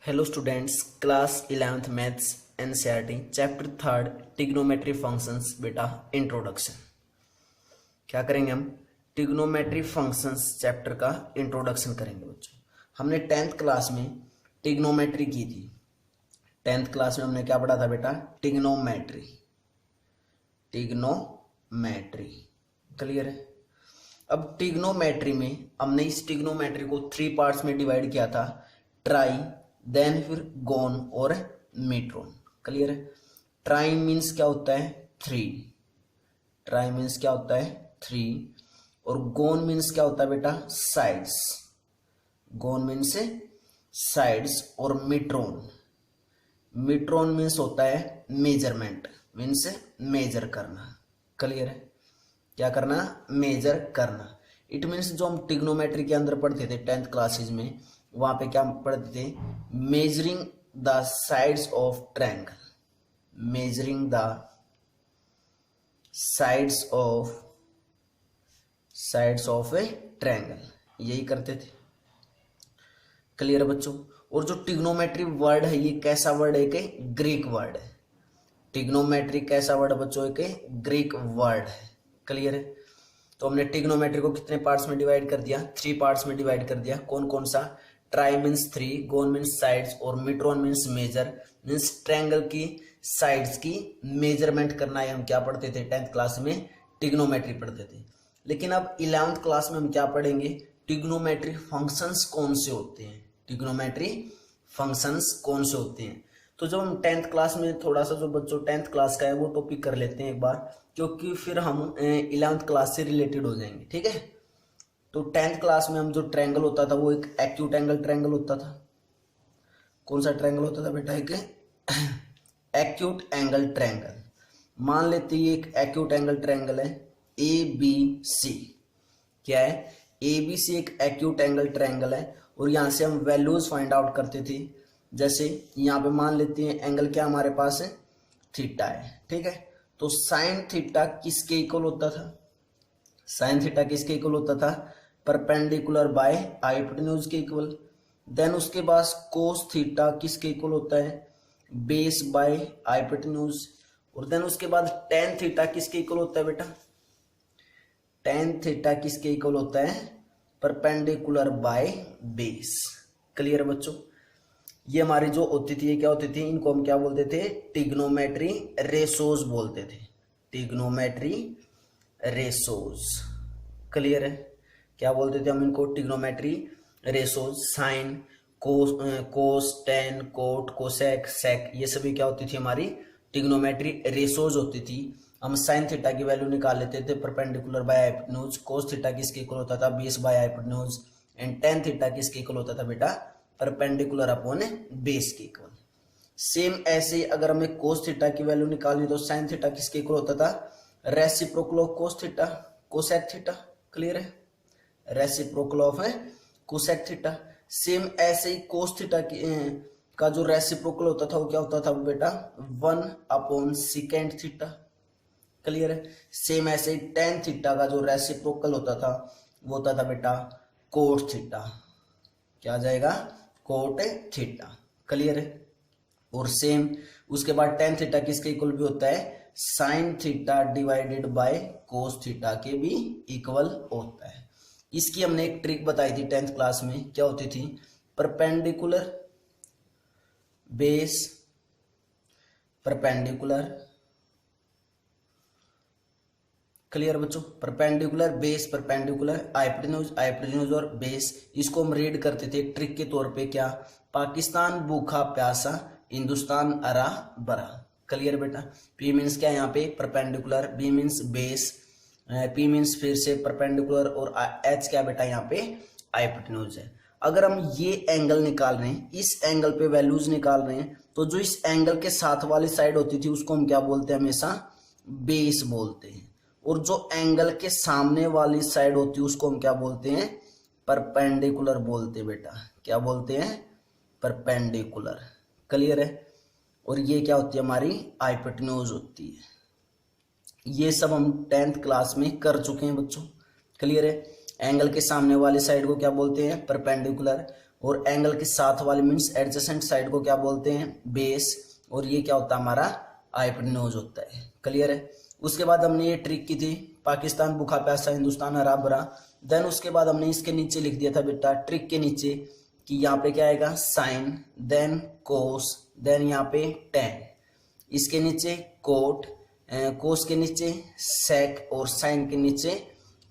Hello students, class 11th maths NCERT chapter 3 trigonometry functions. बेटा introduction क्या करेंगे हम? ट्रिग्नोमेट्री फंक्शंस चैप्टर का इंट्रोडक्शन करेंगे बच्चों। हमने 10th क्लास में ट्रिग्नोमेट्री की थी। 10th क्लास में हमने क्या पढ़ा था बेटा? ट्रिग्नोमेट्री। ट्रिग्नोमेट्री क्लियर है? अब ट्रिग्नोमेट्री में हमने इस ट्रिग्नोमेट्री को 3 पार्ट्स में डिवाइड किया था, ट्राई, देन फिर गोन और मीट्रोन। क्लियर है? ट्राई मीन्स क्या होता है? 3। ट्राई मीन्स क्या होता है? 3। और गोन मीन्स क्या होता है बेटा? साइड्स। गोन मीन्स साइड्स। और मीट्रोन, मीट्रोन मीन्स होता है मेजरमेंट, मीन्स मेजर करना। क्लियर है? क्या करना? मेजर करना। इट मीन्स जो हम ट्रिग्नोमेट्री के अंदर पढ़ते थे 10th क्लासेज में, वहां पे क्या पढ़ते थे? Measuring the sides of triangle. Measuring the sides of A triangle, यही करते थे। क्लियर है बच्चों? और जो ट्रिग्नोमेट्री वर्ड है ये कैसा वर्ड है? कि ग्रीक वर्ड है। ट्रिग्नोमेट्री कैसा वर्ड है बच्चों? कि ग्रीक वर्ड है। क्लियर है? तो हमने ट्रिग्नोमेट्री को कितने पार्ट्स में डिवाइड कर दिया? 3 पार्ट्स में डिवाइड कर दिया। कौन कौन सा? ट्राई मीन्स 3, गोन मीन्स साइड्स और मीट्रोन मीन्स मेजर, मीन्स ट्रायंगल की साइड्स की मेजरमेंट करना है। हम क्या पढ़ते थे 10th क्लास में? ट्रिग्नोमेट्री पढ़ते थे। लेकिन अब 11th क्लास में हम क्या पढ़ेंगे? ट्रिग्नोमेट्री फंक्शंस कौन से होते हैं? ट्रिग्नोमेट्री फंक्शंस कौन से होते हैं? तो जब हम 10th क्लास में थोड़ा सा जो बच्चों 10th क्लास का है वो टॉपिक कर लेते हैं एक बार, क्योंकि फिर हम 11th क्लास से रिलेटेड हो जाएंगे। ठीक है? तो 10th क्लास में हम जो ट्रायंगल होता था वो एक एक्यूट एंगल ट्रायंगल होता था। कौन सा ट्रायंगल होता था बेटा? एक एक्यूट एंगल ट्रायंगल। मान लेते हैं एक एक्यूट एंगल ट्रायंगल है ABC। क्या है? ABC एक एक्यूट एंगल ट्रायंगल है और यहां से हम वैल्यूज फाइंड आउट करते थे। जैसे यहां पे मान लेते हैं एंगल क्या हमारे पास है? थीटा है। ठीक है? तो साइन थीटा किसके इक्वल होता था? साइन थीटा किसके इक्वल होता था? परपेंडिकुलर बाय हाइपोटेन्यूज के इक्वल। देन उसके बाद कोस थीटा किसके इक्वल होता है? Base by hypotenuse. और देन उसके बाद टेन थीटा किसके इक्वल होता है बेटा? टेन थीटा किसके इक्वल होता है? Perpendicular by base. क्लियर है बच्चों? ये हमारी जो होती थी, ये क्या होती थी? इनको हम क्या बोलते थे? ट्रिग्नोमेट्री रेशोज बोलते थे। Trigonometry ratios. क्लियर है? क्या बोलते थे हम इनको? Trigonometry ratios. साइन, कोस, टेन, कोट, कोसेक, सेक, ये सभी क्या होती थी? हमारी ट्रिग्नोमेट्री रेशोज होती थी। हम साइन थीटा की वैल्यू निकाल लेते थे perpendicular by hypotenuse. Cos theta किसके इक्वल होता था? Base by hypotenuse. And tan theta किसके इक्वल होता था बेटा? परपेंडिकुलर अपॉन बेस के इक्वल। सेम ऐसे अगर हमें कोस थीटा की वैल्यू निकालनी तो साइन थीटा किसके इक्वल होता था? Reciprocal of cos theta, cosec theta. Clear है? Reciprocal of cosec theta. Same ऐसे ही कोस थीटा का जो रेसिप्रोकल होता था वो क्या होता था बेटा? 1/सेकेंड थीटा। क्लियर है? सेम ऐसे ही टेन थीटा का जो रेसिप्रोकल होता था वो होता था बेटा कोट थीटा। क्या आ जाएगा? Cot theta. क्लियर है? और सेम उसके बाद टेन थीटा किसके इक्वल भी होता है? Sine theta divided by cos theta के भी इक्वल होता है। इसकी हमने एक ट्रिक बताई थी 10th क्लास में। क्या होती थी? Perpendicular base, perpendicular. क्लियर बच्चों? Perpendicular base, perpendicular, hypotenuse, hypotenuse और बेस। इसको हम रीड करते थे ट्रिक के तौर पे। क्या? पाकिस्तान भूखा प्यासा, हिंदुस्तान हरा भरा। क्लियर बेटा? P मीन्स क्या यहाँ पे? Perpendicular, B means base, P means फिर से परपेंडिकुलर और H क्या बेटा? यहाँ पे हाइपोटेन्यूज है। अगर हम ये एंगल निकाल रहे हैं, इस एंगल पे वैल्यूज निकाल रहे हैं, तो जो इस एंगल के साथ वाली साइड होती थी उसको हम क्या बोलते हैं? हमेशा बेस बोलते हैं। और जो एंगल के सामने वाली साइड होती है उसको हम क्या बोलते हैं? परपेंडिकुलर बोलते हैं बेटा। क्या बोलते हैं? परपेंडिकुलर। क्लियर है? और ये क्या होती है? हमारी हाइपोटेन्यूज होती है। ये सब हम 10th क्लास में कर चुके हैं बच्चों। क्लियर है? एंगल के सामने वाली साइड को क्या बोलते हैं? परपेंडिकुलर। और एंगल के साथ वाले मीन्स एडजेसेंट साइड को क्या बोलते हैं, बेस, और ये क्या होता है हमारा हाइपोटेन्यूज होता है। क्लियर है। उसके बाद हमने ये ट्रिक की थी, पाकिस्तान भूखा प्यासा हिंदुस्तान हरा भरा। देन उसके बाद हमने इसके नीचे लिख दिया था बेटा ट्रिक के नीचे कि यहाँ पे क्या आएगा साइन, देन कोस, देन यहाँ पे टेन, इसके नीचे कोट, कोस के नीचे सेक और साइन के नीचे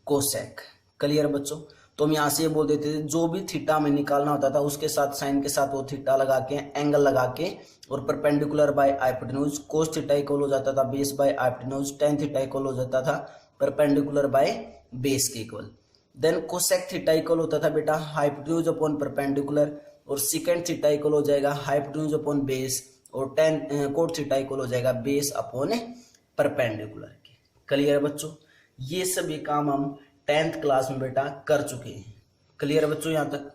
कोसेक। क्लियर बच्चों। तो हम यहाँ से ये बोल देते थे जो भी थीटा में निकालना होता था उसके साथ साइन के साथ वो थीटा लगा के एंगल लगा के और perpendicular by hypotenuse, cos theta equal हो जाता था base by hypotenuse, tan theta equal हो जाता था परपेंडिकुलर बाय बेस के equal. Then cosec theta equal होता था बेटा हाइपोटेन्यूज अपॉन परपेंडिकुलर, और सेकंड थीटा इक्वल हो जाएगा हाइपोटेन्यूज अपॉन बेस, और टेन कोट थीटा इक्वल हो जाएगा बेस अपॉन परपेंडिकुलर के। क्लियर बच्चों। ये सभी काम हम 10th क्लास में बेटा कर चुके हैं। क्लियर बच्चों यहाँ तक।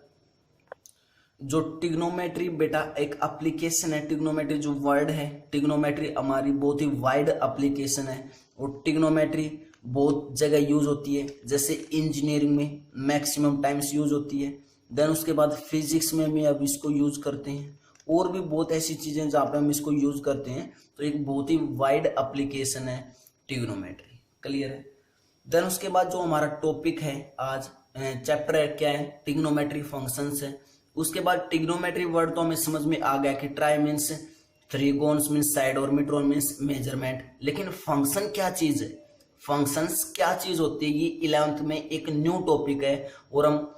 जो टिग्नोमेट्री बेटा एक एप्लीकेशन है, टिग्नोमेट्री जो वर्ड है, टिग्नोमेट्री हमारी बहुत ही वाइड एप्लीकेशन है और टिग्नोमेट्री बहुत जगह यूज होती है, जैसे इंजीनियरिंग में मैक्सिमम टाइम्स यूज होती है। देन उसके बाद फिजिक्स में भी अब इसको यूज करते हैं, और भी बहुत ऐसी चीजें जहाँ पे हम इसको यूज करते हैं। तो एक बहुत ही वाइड एप्लीकेशन है टिग्नोमेट्री। क्लियर है। देन उसके बाद जो हमारा टॉपिक है आज चैप्टर क्या है, टिग्नोमेट्री फंक्शंस है। उसके बाद टिग्नोमेट्री वर्ड तो हमें समझ में आ गया कि ट्राई मीन्स थ्रीगोन्स मीन्स साइड और मिट्रोन मीन्स मेजरमेंट, लेकिन फंक्शन क्या चीज है, फंक्शंस क्या चीज होती है, ये 11th में एक न्यू टॉपिक है। और हम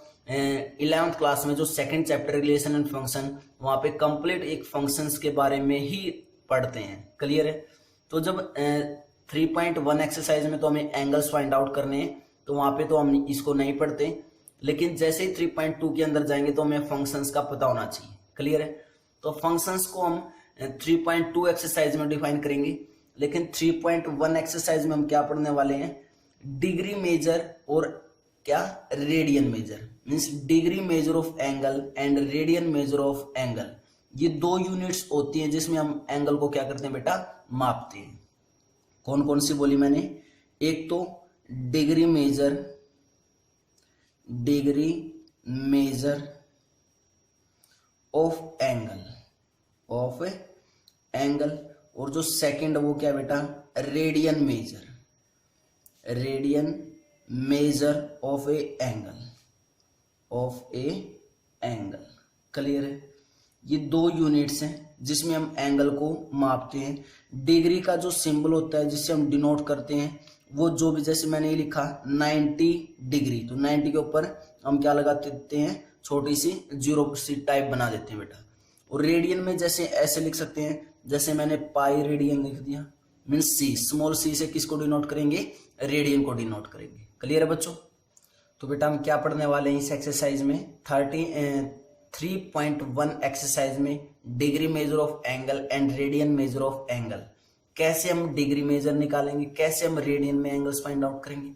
11th क्लास में जो second chapter relation and function, वहां पे कंप्लीट एक फंक्शंस के बारे में ही पढ़ते हैं। क्लियर है। तो जब 3.1 एक्सरसाइज में तो हमें एंगल्स फाइंड आउट करने हैं, तो वहां पे तो हम इसको नहीं पढ़ते, लेकिन जैसे ही 3.2 के अंदर जाएंगे तो हमें फंक्शंस का पता होना चाहिए। क्लियर है। तो फंक्शंस को हम 3.2 एक्सरसाइज में डिफाइन करेंगे, लेकिन 3.1 एक्सरसाइज में हम क्या पढ़ने वाले हैं, डिग्री मेजर और क्या radian major, means degree measure of angle and radian measure of angle. ये दो यूनिट्स होती हैं जिसमें हम एंगल को क्या करते हैं बेटा, मापते हैं। कौन कौन सी बोली मैंने, एक तो degree measure, degree measure of angle, of angle, और जो सेकंड वो क्या बेटा, radian measure, radian measure of a angle, of a angle. Clear है। ये दो यूनिट्स हैं जिसमें हम एंगल को मापते हैं। डिग्री का जो सिंबल होता है जिससे हम डिनोट करते हैं, वो जो भी, जैसे मैंने ये लिखा 90 डिग्री, तो 90 के ऊपर हम क्या लगा देते हैं, छोटी सी जीरो सी टाइप बना देते हैं बेटा। और रेडियन में जैसे ऐसे लिख सकते हैं, जैसे मैंने पाई रेडियन लिख दिया, मीन्स सी, स्मॉल सी से किसको डिनोट करेंगे, रेडियन को डिनोट करेंगे। क्लियर है बच्चों। तो बेटा हम क्या पढ़ने वाले हैं इस एक्सरसाइज में, 3.1 एक्सरसाइज में degree measure of angle and radian measure of angle. कैसे हम डिग्री मेजर निकालेंगे, कैसे हम रेडियन में एंगल्स फाइंड आउट करेंगे।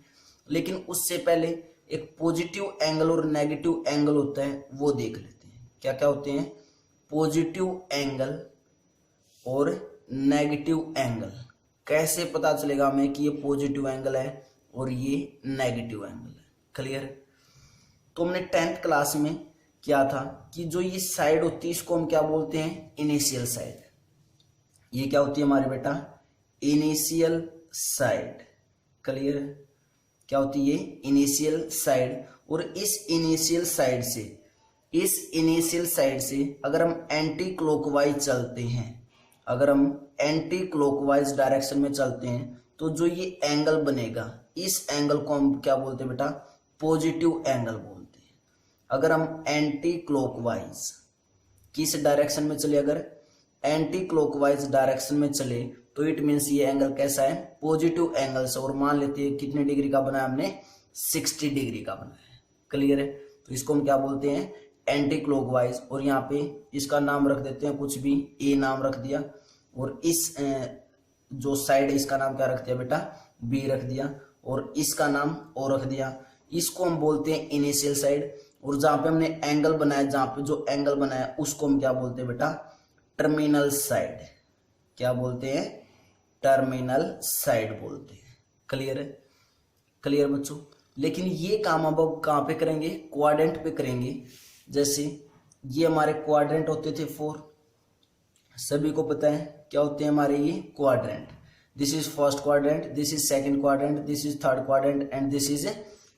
लेकिन उससे पहले एक पॉजिटिव एंगल और नेगेटिव एंगल होता है, वो देख लेते हैं। क्या क्या होते हैं, पॉजिटिव एंगल और नेगेटिव एंगल। कैसे पता चलेगा हमें कि ये पॉजिटिव एंगल है और ये नेगेटिव एंगल है। क्लियर। तो हमने 10th क्लास में क्या था कि जो ये साइड होती है इसको हम क्या बोलते हैं, इनिशियल साइड। ये क्या होती है हमारी बेटा, इनिशियल साइड। क्लियर। क्या होती है ये, इनिशियल साइड। और इस इनिशियल साइड से, इस इनिशियल साइड से अगर हम एंटी क्लॉकवाइज चलते हैं, अगर हम एंटी क्लॉकवाइज डायरेक्शन में चलते हैं, तो जो ये एंगल बनेगा, इस एंगल को हम क्या बोलते हैं बेटा, पॉजिटिव एंगल बोलते हैं। अगर हम एंटी क्लॉकवाइज किस डायरेक्शन में चले, अगर एंटी क्लॉकवाइज डायरेक्शन में चले, तो इट मीन्स ये एंगल कैसा है, पॉजिटिव एंगल से। और मान लेते हैं कितने डिग्री का बनाया हमने, 60 डिग्री का बनाया है। क्लियर है। तो इसको हम क्या बोलते हैं, एंटी क्लॉकवाइज। और यहाँ पे इसका नाम रख देते हैं कुछ भी, ए नाम रख दिया, और इस जो साइड है इसका नाम क्या रख दिया बेटा, बी रख दिया, और इसका नाम ओ रख दिया। इसको हम बोलते हैं इनिशियल साइड। और जहां पे हमने एंगल बनाया, जहां पे जो एंगल बनाया उसको हम क्या बोलते हैं बेटा, टर्मिनल साइड। क्या बोलते हैं, टर्मिनल साइड बोलते हैं। क्लियर है। क्लियर बच्चों। लेकिन ये काम अब कहां पे करेंगे, क्वाड्रेंट पे करेंगे। जैसे ये हमारे क्वाड्रेंट होते थे 4, सभी को पता है क्या होते हैं हमारे ये quadrant. This is first quadrant, this is second quadrant, this is third quadrant and this is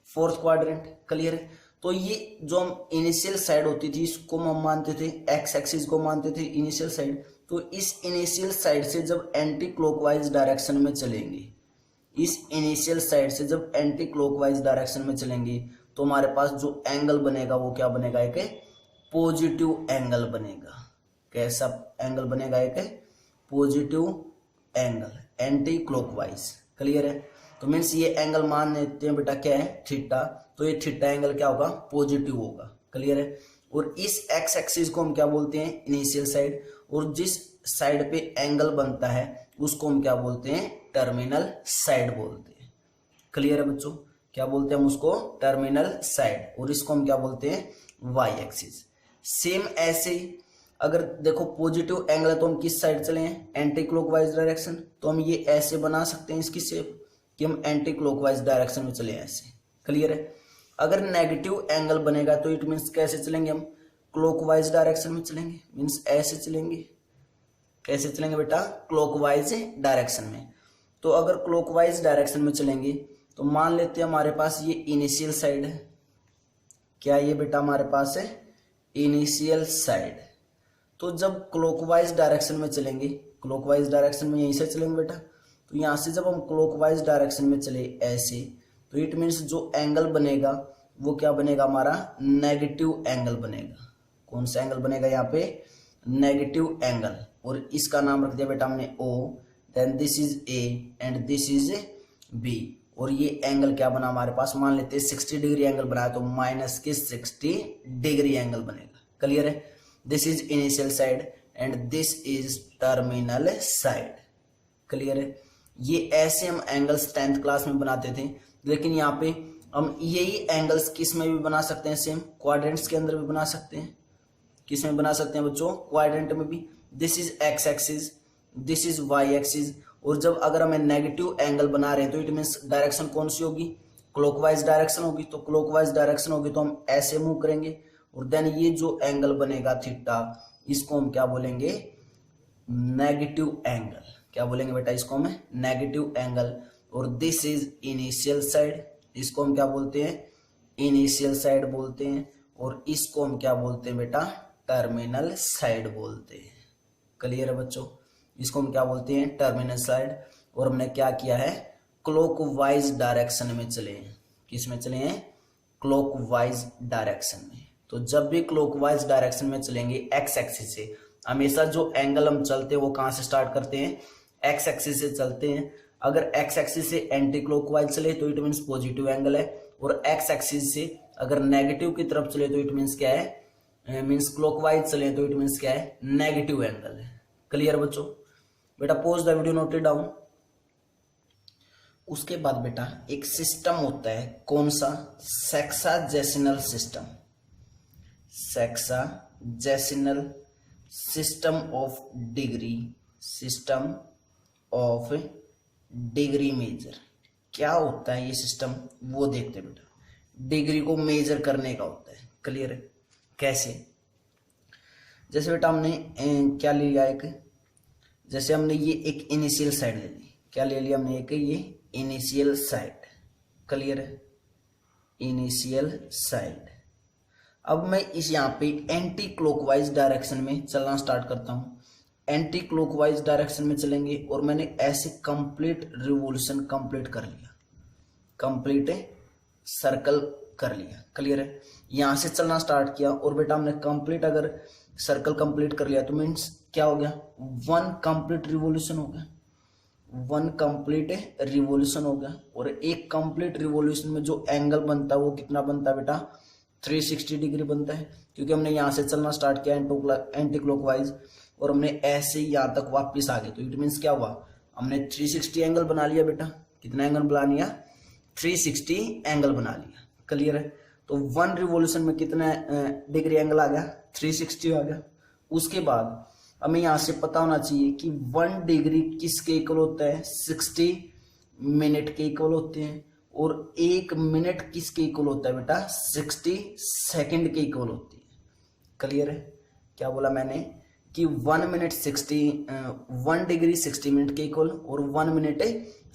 fourth quadrant. Clear है। तो ये जो हम इनिशियल साइड होती थी इसको हम मानते थे, एक्स एक्सिस को मानते थे इनिशियल साइड। तो इस इनिशियल साइड से जब एंटी क्लॉकवाइज डायरेक्शन में चलेंगे, इस इनिशियल साइड से जब एंटी क्लॉकवाइज डायरेक्शन में चलेंगे तो हमारे पास जो एंगल बनेगा वो क्या बनेगा, एक पॉजिटिव एंगल बनेगा। कैसा एंगल बनेगा, एक positive angle anti clockwise. Clear है। तो मीन्स ये एंगल मान लेते हैं बेटा क्या है, थीटा। तो ये थीटा एंगल क्या होगा, पॉजिटिव होगा। क्लियर है। और इस एक्स एक्सिस को हम क्या बोलते हैं, इनिशियल साइड। और जिस साइड पे एंगल बनता है उसको हम क्या बोलते हैं, टर्मिनल साइड बोलते हैं। क्लियर है बच्चों, क्या बोलते हैं हम उसको, टर्मिनल साइड। और इसको हम क्या बोलते हैं, वाई एक्सिस। सेम ऐसे ही अगर देखो पॉजिटिव एंगल है तो हम किस साइड चले हैं, एंटी क्लॉकवाइज डायरेक्शन। तो हम ये ऐसे बना सकते हैं इसकी शेप कि हम एंटी क्लॉकवाइज डायरेक्शन में चले ऐसे। क्लियर है। अगर नेगेटिव एंगल बनेगा तो इट मीन्स कैसे चलेंगे हम, क्लॉकवाइज डायरेक्शन में चलेंगे, मीन्स ऐसे चलेंगे। कैसे चलेंगे बेटा, क्लॉकवाइज डायरेक्शन में। तो अगर क्लॉकवाइज डायरेक्शन में चलेंगे तो मान लेते हैं हमारे पास ये इनिशियल साइड है। क्या ये बेटा हमारे पास है इनिशियल साइड। तो जब क्लॉकवाइज डायरेक्शन में चलेंगे, क्लॉकवाइज डायरेक्शन में यहीं से चलेंगे बेटा। तो यहां से जब हम क्लॉकवाइज डायरेक्शन में चले ऐसे, तो इट मीन्स जो एंगल बनेगा वो क्या बनेगा, हमारा नेगेटिव एंगल बनेगा। कौन सा एंगल बनेगा यहाँ पे, नेगेटिव एंगल। और इसका नाम रख दिया बेटा हमने O, then this is A and this is B। और ये एंगल क्या बना हमारे पास, मान लेते हैं 60 डिग्री एंगल बनाया तो माइनस के 60 डिग्री एंगल बनेगा। क्लियर है। This is initial side and this is terminal side. Clear है। ये ऐसे हम एंगल्स 10th क्लास में बनाते थे, लेकिन यहाँ पे हम यही एंगल्स किस में भी बना सकते हैं, सेम क्वाड्रेंट्स के अंदर भी बना सकते हैं। किस में बना सकते हैं बच्चों, क्वाड्रेंट में भी। This is X axis, this is Y axis. और जब अगर हमें नेगेटिव एंगल बना रहे हैं तो इट मीन्स डायरेक्शन कौन सी होगी, क्लॉकवाइज डायरेक्शन होगी। तो क्लॉकवाइज डायरेक्शन होगी तो हम ऐसे मूव करेंगे। और देन ये जो एंगल बनेगा थीटा, इसको हम क्या बोलेंगे, नेगेटिव एंगल। क्या बोलेंगे बेटा, इसको हम नेगेटिव एंगल। और दिस इज इनिशियल साइड, इसको हम क्या बोलते हैं, इनिशियल साइड बोलते हैं। और इसको हम क्या बोलते हैं बेटा, टर्मिनल साइड बोलते हैं। क्लियर है बच्चों, इसको हम क्या बोलते हैं, टर्मिनल साइड। और हमने क्या किया है, क्लॉकवाइज डायरेक्शन में चले हैं। किस में चले हैं, क्लॉकवाइज डायरेक्शन में। तो जब भी क्लॉकवाइज डायरेक्शन में चलेंगे एक्स एक्सिस से, हमेशा जो एंगल हम चलते हैं वो कहां से स्टार्ट करते हैं, एक्स एक्सिस से चलते हैं। अगर एक्स एक्सिस से एंटी क्लॉकवाइज चले तो इट मीन्स पॉजिटिव एंगल है। और एक्स एक्सिस से अगर नेगेटिव की तरफ चले तो इट मीन्स क्या है, मीन्स क्लॉकवाइज चले तो इट मीन्स क्या है, नेगेटिव एंगल है। क्लियर बच्चों। बेटा pause the video, note it down. उसके बाद बेटा एक सिस्टम होता है, कौन सा, sexagesimal system. Sexagesimal system of degree, system of degree measure. क्या होता है ये सिस्टम, वो देखते हैं बेटा। डिग्री को मेजर करने का होता है। क्लियर है। कैसे, जैसे बेटा हमने क्या ले लिया, एक जैसे हमने ये एक इनिशियल साइड ले ली। क्या ले लिया हमने, एक ये इनिशियल साइड। क्लियर है, इनिशियल साइड। अब मैं इस यहाँ पे एंटी क्लॉकवाइज डायरेक्शन में चलना स्टार्ट करता हूँ। एंटी क्लॉकवाइज डायरेक्शन में चलेंगे और मैंने ऐसे कंप्लीट रिवॉल्यूशन कंप्लीट कर लिया, कंप्लीट सर्कल कर लिया। क्लियर है। यहां से चलना स्टार्ट किया और बेटा हमने कंप्लीट अगर सर्कल कंप्लीट कर लिया तो मीन्स क्या हो गया, वन कंप्लीट रिवॉल्यूशन हो गया, वन कंप्लीट रिवॉल्यूशन हो गया। और एक कंप्लीट रिवॉल्यूशन में जो एंगल बनता है वो कितना बनता है बेटा, 360 डिग्री बनता है। क्योंकि हमने यहाँ से चलना स्टार्ट किया एंटी क्लॉकवाइज और हमने ऐसे ही यहाँ तक वापस आ गए। तो इट मीन्स क्या हुआ, हमने 360 एंगल बना लिया बेटा। कितना एंगल बना लिया, 360 एंगल बना लिया। क्लियर है। तो वन रिवॉल्यूशन में कितना डिग्री एंगल आ गया, 360 आ गया। उसके बाद हमें यहां से पता होना चाहिए कि 1 डिग्री किसके इक्वल होता है, 60 मिनट के इक्वल होते हैं। और 1 मिनट किसके इक्वल होता है बेटा, 60 सेकंड के इक्वल होती है। क्लियर है? क्या बोला मैंने कि 1 मिनट 60 1 डिग्री 60 मिनट के इक्वल और 1 मिनट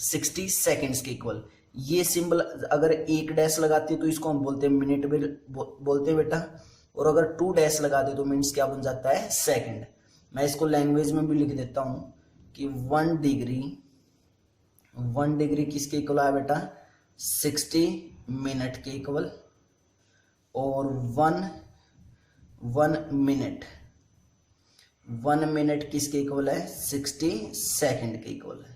60 सेकेंड्स के इक्वल। ये सिंबल अगर एक डैश लगाते तो इसको हम बोलते हैं मिनट बोलते हैं बेटा, और अगर 2 डैश लगाते तो मिनट्स क्या बन जाता है? सेकंड। मैं इसको लैंग्वेज में भी लिख देता हूं कि 1 डिग्री किसके इक्वल है बेटा? 60 मिनट के इक्वल, और 1 मिनट किसके इक्वल है? 60 सेकंड के इक्वल है।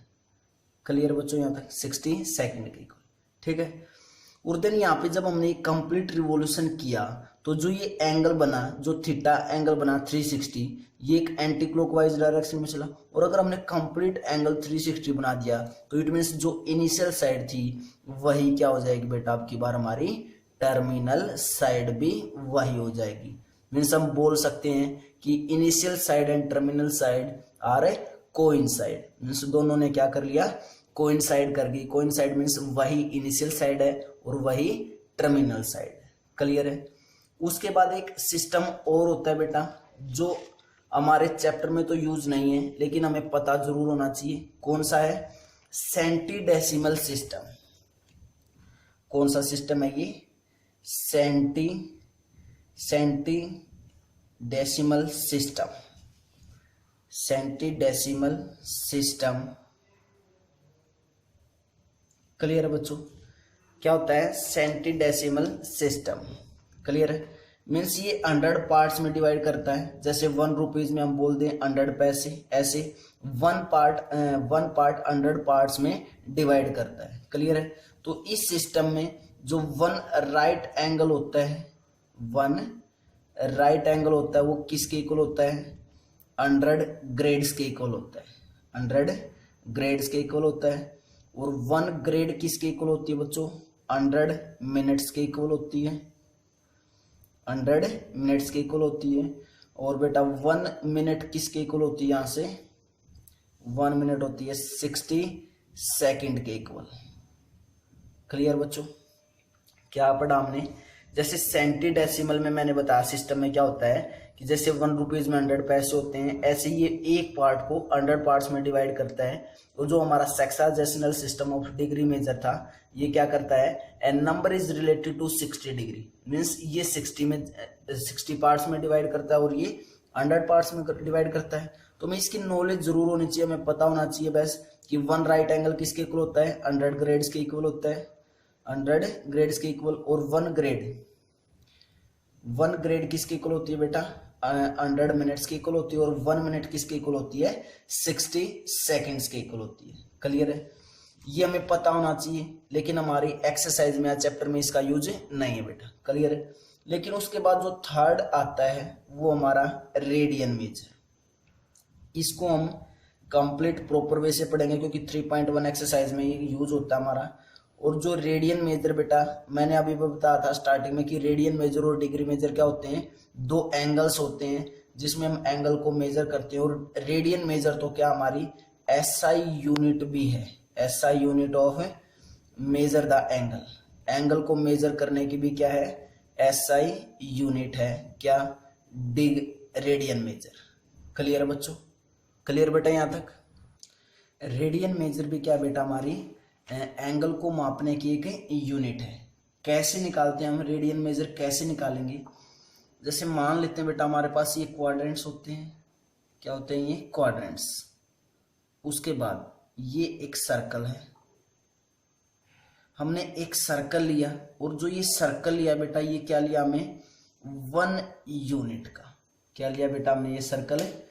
क्लियर बच्चों यहाँ तक? 60 सेकंड के इक्वल, ठीक है। और देन यहाँ पे जब हमने कंप्लीट रिवॉल्यूशन किया तो जो ये एंगल बना, जो थीटा एंगल बना 360, ये एक एंटी क्लॉकवाइज डायरेक्शन में चला। और अगर हमने कंप्लीट एंगल 360 बना दिया तो इट मीन्स जो इनिशियल साइड थी वही क्या हो जाएगी बेटा? आपकी बार हमारी टर्मिनल साइड भी वही हो जाएगी। मीन्स हम बोल सकते हैं कि initial side and terminal side are coincide. Means दोनों ने क्या कर लिया? कोइंसाइड कर गई। कोइंसाइड मीन्स वही इनिशियल साइड है और वही टर्मिनल साइड है। क्लियर है? उसके बाद एक सिस्टम और होता है बेटा जो हमारे चैप्टर में तो यूज नहीं है लेकिन हमें पता जरूर होना चाहिए। कौन सा है? सेंटीडेसिमल सिस्टम। कौन सा सिस्टम है ये? सेंटीडेसिमल सिस्टम। सेंटीडेसिमल सिस्टम। क्लियर है बच्चों? क्या होता है सेंटीडेसिमल सिस्टम? क्लियर है? मीन्स ये 100 पार्ट्स में डिवाइड करता है। जैसे 1 रुपीज में हम बोल दें 100 पैसे, ऐसे 1 पार्ट 100 पार्ट्स में डिवाइड करता है। क्लियर है? तो इस सिस्टम में जो 1 राइट एंगल होता है, 1 राइट एंगल होता है वो किसके इक्वल होता है? 100 ग्रेड्स के इक्वल होता है। 100 ग्रेड्स के इक्वल होता है। और 1 ग्रेड किसके इक्वल होती है बच्चों? 100 मिनट्स के इक्वल होती है। 100 मिनट्स के इक्वल होती है। और बेटा 1 मिनट किसके इक्वल होती है? यहां से 1 मिनट होती है 60 सेकंड के इक्वल। क्लियर बच्चों? क्या पढ़ा हमने? जैसे सेंटीडेसिमल में मैंने बताया सिस्टम में क्या होता है कि जैसे 1 रुपीज में 100 पैसे होते हैं, ऐसे ये एक पार्ट को 100 पार्ट्स में डिवाइड करता है। तो जो हमारा sexagesimal system of degree measure था ये क्या करता है? An number is related to 60 degree. Means ये 60 पार्ट्स में डिवाइड करता है और ये 100 पार्ट्स में डिवाइड करता है। तो मैं इसकी नॉलेज जरूर होनी चाहिए, हमें पता होना चाहिए बस कि 1 राइट एंगल किसके इक्वल होता है? 100 ग्रेड्स के इक्वल होता है। 100 ग्रेड्स के इक्वल। और 1 ग्रेड किसके इक्वल होती है बेटा? 100 मिनट्स के इक्वल होती है। और 1 मिनट किसके इक्वल होती है? 60 सेकेंड्स के इक्वल होती है। क्लियर है? ये हमें पता होना चाहिए लेकिन हमारी एक्सरसाइज में या चैप्टर में इसका यूज नहीं है बेटा। क्लियर है? लेकिन उसके बाद जो थर्ड आता है वो हमारा रेडियन मेजर। इसको हम कंप्लीट प्रॉपर वे से पढ़ेंगे क्योंकि 3.1 एक्सरसाइज में ये यूज होता है हमारा। और जो रेडियन मेजर बेटा मैंने अभी बताया था स्टार्टिंग में कि रेडियन मेजर और डिग्री मेजर क्या होते हैं? 2 एंगल्स होते हैं जिसमें हम एंगल को मेजर करते हैं। और रेडियन मेजर तो क्या हमारी एसआई यूनिट भी है। SI unit of measure the angle. Angle को मेजर करने की भी क्या है? एसआई यूनिट है। क्या? Radian major. क्लियर है बच्चों? क्लियर बेटा यहाँ तक? रेडियन मेजर भी क्या बेटा हमारी एंगल को मापने की एक यूनिट है। कैसे निकालते हैं हम रेडियन मेजर? कैसे निकालेंगे? जैसे मान लेते हैं बेटा हमारे पास ये क्वाड्रेंट्स होते हैं। क्या होते हैं ये? क्वाड्रेंट्स। उसके बाद ये एक सर्कल है। हमने एक सर्कल लिया और जो ये सर्कल लिया बेटा ये क्या लिया हमें? 1 यूनिट का। क्या लिया बेटा हमने? ये सर्कल है।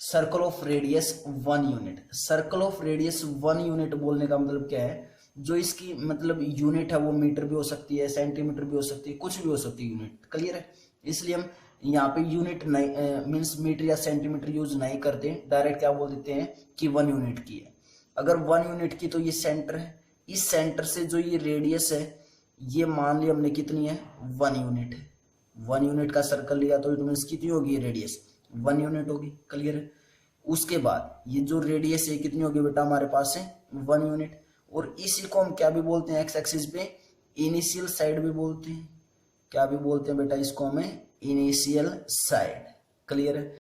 Circle of radius 1 unit. Circle of radius 1 unit बोलने का मतलब क्या है? जो इसकी मतलब यूनिट है वो मीटर भी हो सकती है, सेंटीमीटर भी हो सकती है, कुछ भी हो सकती है यूनिट। क्लियर है? इसलिए हम यहाँ पे यूनिट नहीं मीन्स मीटर या सेंटीमीटर यूज नहीं करते, डायरेक्ट क्या बोल देते हैं कि 1 यूनिट की है। अगर 1 यूनिट की तो ये सेंटर है। इस सेंटर से जो ये रेडियस है ये मान लिया हमने कितनी है? 1 यूनिट है। 1 यूनिट का सर्कल लिया तो इट मीन्स कितनी होगी रेडियस? 1 यूनिट होगी। क्लियर है? उसके बाद ये जो रेडियस है कितनी होगी बेटा हमारे पास है? 1 यूनिट। और इसी को हम क्या भी बोलते हैं? एक्स एक्सिस पे इनिशियल साइड भी बोलते हैं। क्या भी बोलते हैं बेटा? इसको हमें इनिशियल साइड। क्लियर है।